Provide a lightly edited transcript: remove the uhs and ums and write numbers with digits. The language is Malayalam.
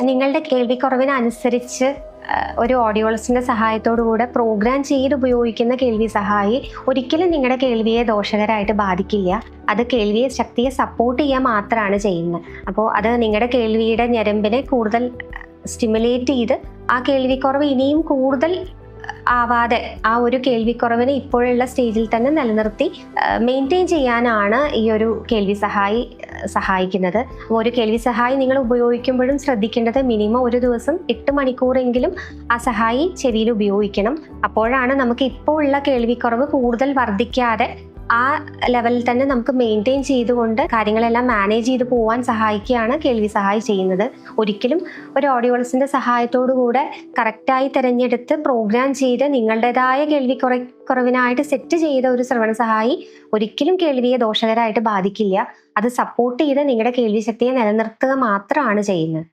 നിങ്ങളുടെ കേൾവിക്കുറവിനനുസരിച്ച് ഒരു ഓഡിയോളജിസ്റ്റിന്റെ സഹായത്തോടു കൂടെ പ്രോഗ്രാം ചെയ്ത് ഉപയോഗിക്കുന്ന കേൾവി സഹായി ഒരിക്കലും നിങ്ങളുടെ കേൾവിയെ ദോഷകരമായിട്ട് ബാധിക്കില്ല. അത് കേൾവിയെ ശക്തിയെ സപ്പോർട്ട് ചെയ്യാൻ മാത്രമാണ് ചെയ്യുന്നത്. അപ്പോൾ അത് നിങ്ങളുടെ കേൾവിയുടെ ഞരമ്പിനെ കൂടുതൽ സ്റ്റിമുലേറ്റ് ചെയ്ത് ആ കേൾവിക്കുറവ് ഇനിയും കൂടുതൽ ആവാതെ ആ ഒരു കേൾവിക്കുറവിനെ ഇപ്പോഴുള്ള സ്റ്റേജിൽ തന്നെ നിലനിർത്തി മെയിൻറ്റെയിൻ ചെയ്യാനാണ് ഈ ഒരു കേൾവി സഹായിക്കുന്നത്. ഒരു കേൾവി സഹായി നിങ്ങൾ ഉപയോഗിക്കുമ്പോഴും ശ്രദ്ധിക്കേണ്ടത് മിനിമം ഒരു ദിവസം 8 മണിക്കൂറെങ്കിലും ആ സഹായി ചെവിയിൽ ഉപയോഗിക്കണം. അപ്പോഴാണ് നമുക്ക് ഇപ്പോൾ ഉള്ള കേൾവിക്കുറവ് കൂടുതൽ വർദ്ധിക്കാതെ ആ ലെവലിൽ തന്നെ നമുക്ക് മെയിൻറ്റെയിൻ ചെയ്തുകൊണ്ട് കാര്യങ്ങളെല്ലാം മാനേജ് ചെയ്ത് പോകാൻ സഹായിക്കുകയാണ് കേൾവി സഹായി ചെയ്യുന്നത്. ഒരിക്കലും ഒരു ഓഡിയോളജിസ്റ്റിന്റെ സഹായത്തോടു കൂടെ കറക്റ്റായി തിരഞ്ഞെടുത്ത് പ്രോഗ്രാം ചെയ്ത് നിങ്ങളുടേതായ കുറവിനായിട്ട് സെറ്റ് ചെയ്ത ഒരു ശ്രവണ സഹായി ഒരിക്കലും കേൾവിയെ ദോഷകരമായിട്ട് ബാധിക്കില്ല. അത് സപ്പോർട്ട് ചെയ്ത് നിങ്ങളുടെ കേൾവി ശക്തിയെ നിലനിർത്തുക മാത്രമാണ് ചെയ്യുന്നത്.